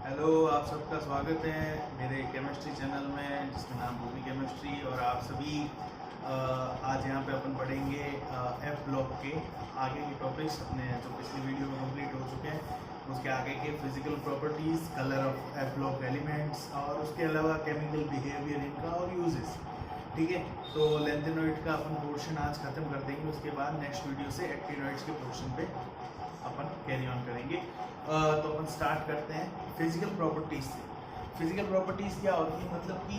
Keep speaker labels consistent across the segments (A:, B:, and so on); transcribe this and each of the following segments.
A: Hello, आप सबका स्वागत है मेरे केमिस्ट्री चैनल में जिसका नाम रूबी केमिस्ट्री। और आप सभी आज यहाँ पे अपन पढ़ेंगे एफ ब्लॉक के आगे के टॉपिक्स अपने जो पिछली वीडियो में कंप्लीट हो चुके हैं। उसके आगे के physical properties, colour of F block elements और उसके अलावा केमिकल बिहेवियर इनका और यूजेस। ठीक है, तो लेंथेनॉइड का अपन पोर्शन आज ख़त्म कर देंगे। उसके बाद नेक्स्ट वीडियो से एक्टिनॉइड्स के पोर्शन पे अपन कैरी ऑन करेंगे। तो अपन स्टार्ट करते हैं फिजिकल प्रॉपर्टीज से। फिजिकल प्रॉपर्टीज क्या होती है, मतलब कि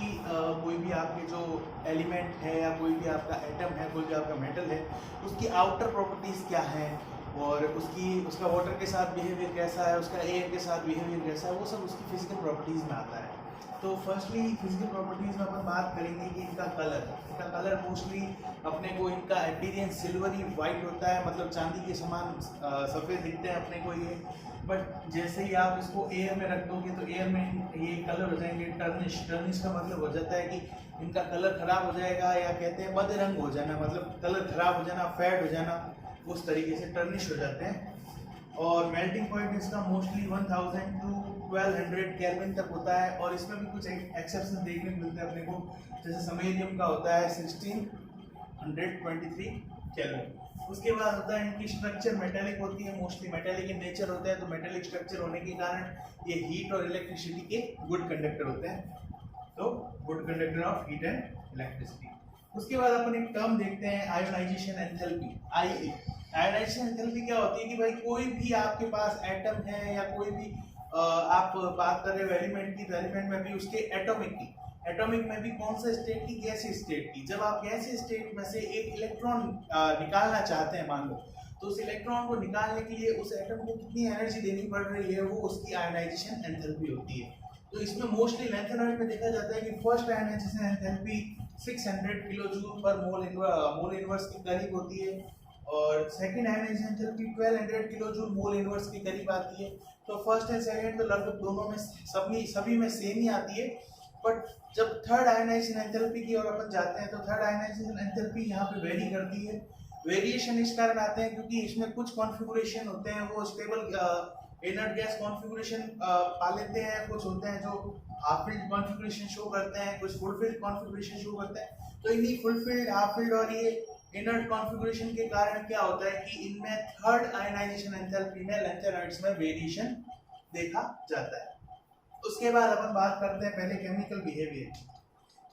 A: कोई भी आपके जो एलिमेंट है या कोई भी आपका एटम है, कोई भी आपका मेटल है, उसकी आउटर प्रॉपर्टीज क्या है और उसका वाटर के साथ बिहेवियर कैसा है, उसका एयर के साथ बिहेवियर कैसा है, वो सब उसकी फिजिकल प्रॉपर्टीज में आता है। तो फर्स्टली फिजिकल प्रॉपर्टीज में अपन बात करेंगे कि इनका कलर मोस्टली अपने को इनका अपीयरेंस सिल्वरी वाइट होता है, मतलब चांदी के समान सफ़ेद दिखते हैं अपने को ये। बट जैसे ही आप इसको एयर में रख दोगे तो एयर में ये कलर हो जाएंगे टर्निश का मतलब हो जाता है कि इनका कलर खराब हो जाएगा, या कहते हैं बदरंग हो जाना, मतलब कलर खराब हो जाना, फेड हो जाना, उस तरीके से टर्निश हो जाते हैं। और मेल्टिंग पॉइंट इसका मोस्टली 1000 टू 1200 केल्विन तक होता है। और इसमें भी कुछ एक्सेप्शन देखने को मिलते हैं अपने को, जैसे समेरियम का होता है 1623 केल्विन। उसके बाद होता है इनकी स्ट्रक्चर मेटेलिक होती है, मोस्टली मेटेलिक इन नेचर होता है। तो मेटेलिक स्ट्रक्चर होने के कारण ये हीट और इलेक्ट्रिसिटी के गुड कंडक्टर होते हैं, तो good conductor of heat and electricity. उसके बाद अपन एक टर्म देखते हैं ionisation enthalpy, IE. Ionisation enthalpy क्या होती है कि भाई कोई भी आपके पास एटम है या कोई भी आप बात कर रहे हो एलिमेंट की, तो एलिमेंट में भी उसके एटॉमिक में भी कौन सा स्टेट की, गैसीय स्टेट की। जब आप गैसीय स्टेट में से एक इलेक्ट्रॉन निकालना चाहते हैं मान लो, तो उस इलेक्ट्रॉन को निकालने के लिए उस एटम को कितनी एनर्जी देनी पड़ रही है, वो उसकी आयोनाइजेशन एंथैल्पी होती है। तो इसमें मोस्टली लेंथेनॉइड में देखा जाता है कि first ionization enthalpy 600 kilo joule पर मोल इनवर्स के करीब होती है, और second ionisation enthalpy 1200 kilo joule mole inverse के करीब आती है। तो फर्स्ट एंड सेकंड तो लगभग दोनों में सभी में सेम ही आती है। बट जब थर्ड आयोनाइजेशन एंथैल्पी की ओर अपन जाते हैं तो थर्ड आयोनाइजेशन एंथैल्पी यहाँ पे वेरी करती है। वेरिएशन इस कारण आते हैं क्योंकि इसमें कुछ कॉन्फ़िगरेशन होते हैं वो स्टेबल इनर्ट गैस कॉन्फ़िगरेशन पा लेते हैं, कुछ होते हैं जो हाफ फिल्ड कॉन्फ़िगरेशन शो करते हैं, कुछ फुल फिल्ड कॉन्फ़िगरेशन शो करते हैं। तो इन्हीं फुल फिल्ड, हाफ फिल्ड और ये इनर्ट कॉन्फ़िगरेशन के कारण क्या होता है कि इनमें थर्ड आयोनाइजेशन एंथैल्पी में लेंथेनॉइड्स में वेरिएशन देखा जाता है। उसके बाद अपन बात करते हैं पहले केमिकल बिहेवियर।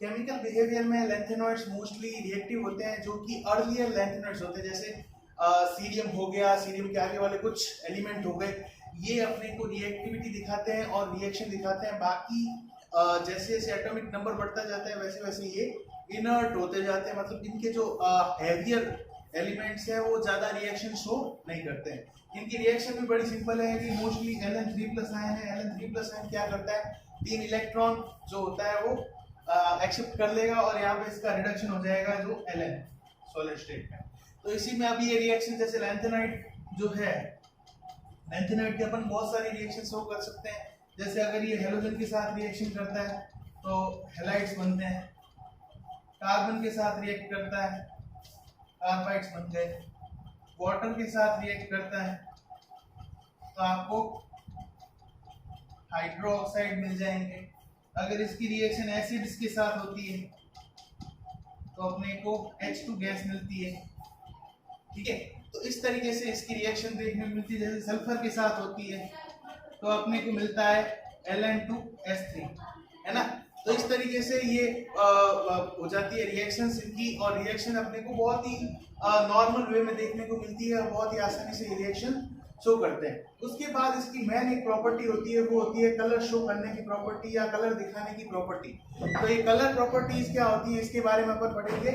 A: केमिकल बिहेवियर में लेंथेनॉइड्स मोस्टली रिएक्टिव होते हैं, जो कि अर्लियर लेंथेनॉइड्स होते हैं, जैसे सीरियम हो गया, सीरियम के आगे वाले कुछ एलिमेंट हो गए, ये अपने को रिएक्टिविटी दिखाते हैं और रिएक्शन दिखाते हैं। बाकी जैसे जैसे एटॉमिक नंबर बढ़ता जाता है वैसे वैसे ये इनर्ट होते जाते हैं, मतलब इनके जो हैवियर एलिमेंट्स हैं वो ज़्यादा रिएक्शन शो नहीं करते हैं। इनकी रिएक्शन भी बड़ी सिंपल है कि मोस्टली Ln3+ आयन है। Ln3+ आयन क्या करता है, 3 इलेक्ट्रॉन जो होता है वो एक्सेप्ट कर लेगा और यहाँ पे इसका रिडक्शन हो जाएगा जो Ln सॉलिड स्टेट में। तो इसी में अभी ये रिएक्शन जैसे लेंथेनॉइड जो है, लेंथेनॉइड के अपन बहुत सारी रिएक्शन शो कर सकते हैं। जैसे अगर ये हेलोजन के साथ रिएक्शन करता है तो हैलाइड्स बनते हैं, कार्बन के साथ रिएक्ट करता है कार्बाइड्स बन गए, वाटर के साथ रिएक्ट करता है तो आपको हाइड्रोक्साइड मिल जाएंगे। अगर इसकी रिएक्शन एसिड्स के साथ होती है तो अपने को H2 गैस मिलती है। ठीक है, तो इस तरीके से इसकी रिएक्शन देखने को मिलती है। जैसे सल्फर के साथ होती है तो अपने को मिलता है Ln2S3, है ना। तो इस तरीके से ये हो जाती है रिएक्शंस इनकी, और रिएक्शन अपने को बहुत ही नॉर्मल वे में देखने को मिलती है और बहुत ही आसानी से रिएक्शन शो करते हैं। उसके बाद इसकी मेन एक प्रॉपर्टी होती है, वो होती है कलर शो करने की प्रॉपर्टी या कलर दिखाने की प्रॉपर्टी। तो ये कलर प्रॉपर्टीज क्या होती है इसके बारे में अपन पढ़ेंगे।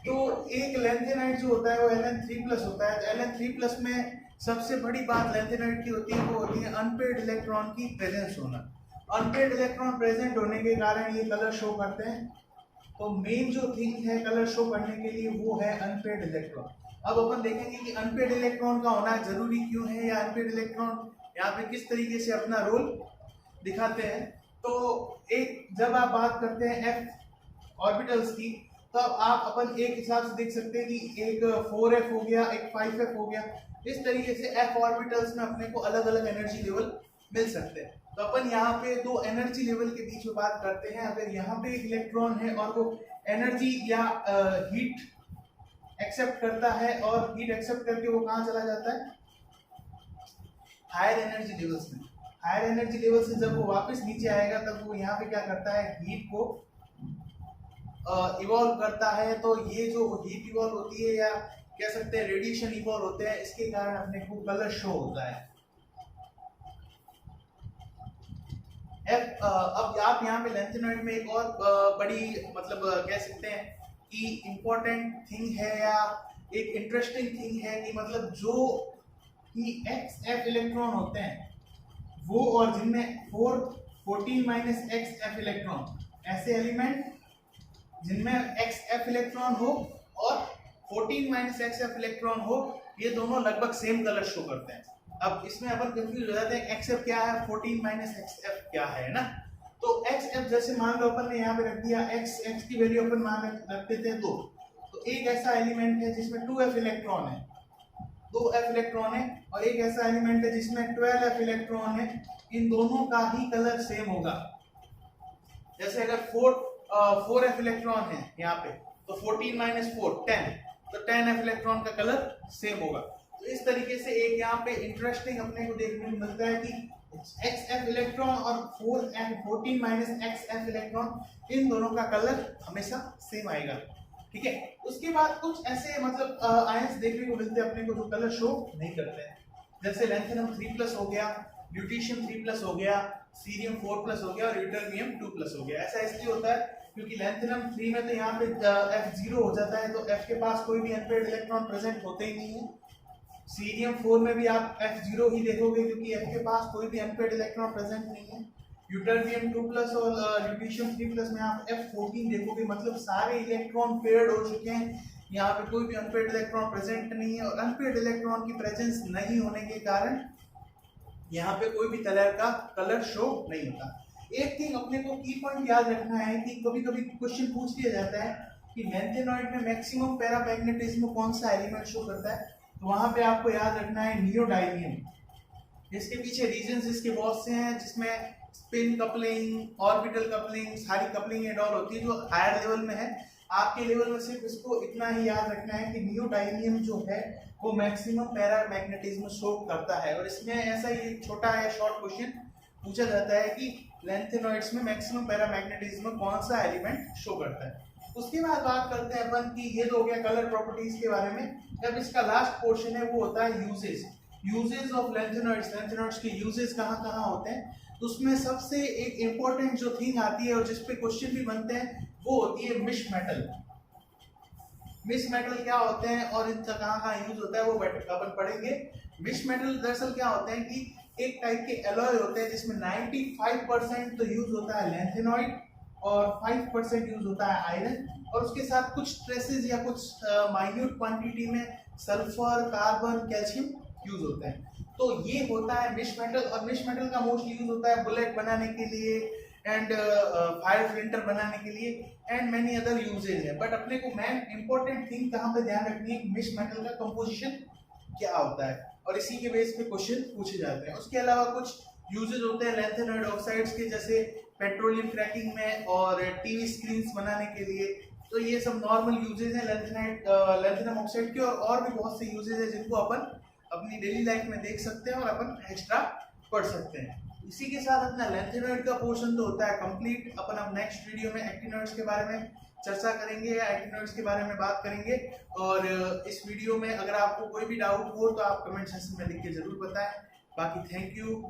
A: तो एक लेंथेनाइड जो होता है वो Ln3+ होता है। तो Ln3+ में सबसे बड़ी बात लेंथेनाइड की होती है वो होती है अनपेयर्ड इलेक्ट्रॉन की प्रेजेंस होना। अनपेयर्ड इलेक्ट्रॉन प्रेजेंट होने के कारण ये कलर शो करते हैं। तो मेन जो थिंग है कलर शो करने के लिए वो है अनपेयर्ड इलेक्ट्रॉन। अब अपन देखेंगे कि अनपेयर्ड इलेक्ट्रॉन का होना जरूरी क्यों है, या अनपेयर्ड इलेक्ट्रॉन यहाँ पे किस तरीके से अपना रोल दिखाते हैं। तो एक जब आप बात करते हैं एफ ऑर्बिटल्स की, तो अब आप अपन एक हिसाब से देख सकते हैं कि एक 4f हो गया, एक 5f हो गया। इस तरीके से एफ ऑर्बिटल्स में अपने को अलग अलग एनर्जी लेवल मिल सकते हैं। तो अपन यहाँ पे दो एनर्जी लेवल के बीच में बात करते हैं। अगर यहाँ पे एक इलेक्ट्रॉन है और वो एनर्जी या हीट एक्सेप्ट करता है और हीट एक्सेप्ट करके वो कहाँ चला जाता है, हायर एनर्जी लेवल्स में। हायर एनर्जी लेवल से जब वो वापस नीचे आएगा तब वो यहाँ पे क्या करता है, हीट को इवॉल्व करता है। तो ये जो हीट इवॉल्व होती है या कह सकते हैं रेडिएशन इवॉल्व होते हैं, इसके कारण अपने को कलर शो होता है। अब आप यहाँ पे लैंथेनॉइड में एक और बड़ी मतलब कह सकते हैं कि इम्पोर्टेंट थिंग है या एक इंटरेस्टिंग थिंग है कि मतलब जो कि XF इलेक्ट्रॉन होते हैं वो और जिनमें 14 XF इलेक्ट्रॉन, ऐसे एलिमेंट जिनमें XF इलेक्ट्रॉन हो और 14 XF इलेक्ट्रॉन हो, ये दोनों लगभग सेम कलर शो करते हैं। अब इसमें अपन कंफ्यूज हो जाते हैं XF क्या है, 14 XF क्या है ना। तो XF जैसे मान लो अपन ने यहाँ पे रख दिया X की वैल्यू अपन मान रख देते हैं 2। तो एक ऐसा एलिमेंट है जिसमें 2F इलेक्ट्रॉन है, 2F इलेक्ट्रॉन है, और एक ऐसा एलिमेंट है जिसमें 12F इलेक्ट्रॉन है। इन दोनों का ही कलर सेम होगा। जैसे अगर 4F इलेक्ट्रॉन है यहाँ पे, तो 14 - 4 10, तो 10F इलेक्ट्रॉन का कलर सेम होगा। तो इस तरीके से एक यहाँ पे इंटरेस्टिंग अपने को देखने को मिलता है कि XF इलेक्ट्रॉन और 14 XF इलेक्ट्रॉन, इन दोनों का कलर हमेशा सेम आएगा। ठीक है। उसके बाद कुछ ऐसे मतलब आयंस देखने को मिलते हैं अपने को जो कलर शो नहीं करते हैं। जैसे लैंथेनम 3+ हो गया, ल्यूटीशियम 3+ हो गया, सीरियम 4+ हो गया और यूटर्बियम 2+ हो गया। ऐसा इसलिए होता है क्योंकि लैंथेनम 3 में तो यहाँ पे F0 हो जाता है, तो F के पास कोई भी अनपेयर्ड इलेक्ट्रॉन प्रेजेंट होते ही नहीं है। सीरियम 4 में भी आप F0 ही देखोगे क्योंकि F के पास कोई भी अनपेयर्ड इलेक्ट्रॉन प्रेजेंट नहीं है। यूटर्बियम 2+ और ल्यूटीशियम 3+ में आप F14 देखोगे, मतलब सारे इलेक्ट्रॉन पेयर्ड हो चुके हैं, यहाँ पे कोई भी अनपेयर्ड इलेक्ट्रॉन प्रेजेंट नहीं है। और अनपेयर्ड इलेक्ट्रॉन की प्रेजेंस नहीं होने के कारण यहाँ पे कोई भी कलर का कलर शो नहीं होता। एक थिंग अपने को की पॉइंट याद रखना है कि कभी कभी क्वेश्चन पूछ लिया जाता है कि लैंथेनॉइड में मैक्सिमम पैरामैग्नेटिज्म कौन सा एलिमेंट शो करता है, तो वहां पे आपको याद रखना है नियोडाइमियम। इसके पीछे रीजंस इसके बहुत से हैं, जिसमें स्पिन कपलिंग, ऑर्बिटल कपलिंग, सारी कपलिंग एंड ऑल होती है जो हायर लेवल में है। आपके लेवल में सिर्फ इसको इतना ही याद रखना है कि नियोडाइमियम जो है वो मैक्सिमम पैरामैग्नेटिज्म शो करता है। और इसमें ऐसा ही एक छोटा है शॉर्ट क्वेश्चन पूछा जाता है कि लैंथेनॉइड्स में मैक्सिमम पैरामैग्नेटिज्म कौन सा एलिमेंट शो करता है। उसके बाद बात करते हैं अपन की, ये तो हो गया कलर प्रॉपर्टीज के बारे में। जब इसका लास्ट पोर्शन है वो होता है यूजेस ऑफ लैंथेनॉइड्स। लैंथेनॉइड्स के यूजेस कहाँ कहाँ होते हैं, तो उसमें सबसे एक इम्पोर्टेंट जो थिंग आती है और जिसपे क्वेश्चन भी बनते हैं वो होती है मिश मेटल। मिश मेटल क्या होते हैं और इनका कहाँ कहाँ यूज होता है वो अपन पढ़ेंगे। मिश मेटल दरअसल क्या होते हैं कि एक टाइप के एलॉय होते हैं जिसमें 95% तो यूज होता है लैंथेनॉइड और 5% यूज होता है आयरन, और उसके साथ कुछ ट्रेसेस या कुछ माइन्यूट क्वांटिटी में सल्फर, कार्बन, कैल्शियम यूज होते हैं। तो ये होता है मिश मेटल। और मिश मेटल का मोस्ट यूज होता है बुलेट बनाने के लिए एंड फायर फ्लिंटर बनाने के लिए एंड मेनी अदर यूजेज है। बट अपने को मेन इंपॉर्टेंट थिंग कहाँ पे ध्यान रखनी है, मिश मेटल का कंपोजिशन क्या होता है, और इसी के बेस पे क्वेश्चन पूछे जाते हैं। उसके अलावा कुछ यूजेज होते हैं लैंथेनॉइड ऑक्साइड्स के, जैसे पेट्रोलियम क्रैकिंग में और टीवी स्क्रीन्स बनाने के लिए। तो ये सब नॉर्मल यूजेज हैं लैंथेनम ऑक्साइड के, और भी बहुत से यूजेज हैं जिनको अपन अपनी डेली लाइफ में देख सकते हैं और अपन एक्स्ट्रा पढ़ सकते हैं। इसी के साथ अपना लैंथेनॉइड का पोर्शन तो होता है कंप्लीट। अपन अब नेक्स्ट वीडियो में एक्टिनॉइड्स के बारे में चर्चा करेंगे या एक्टिनॉइड्स के बारे में बात करेंगे। और इस वीडियो में अगर आपको कोई भी डाउट हो तो आप कमेंट सेक्शन में लिख के जरूर बताएं। बाकी थैंक यू।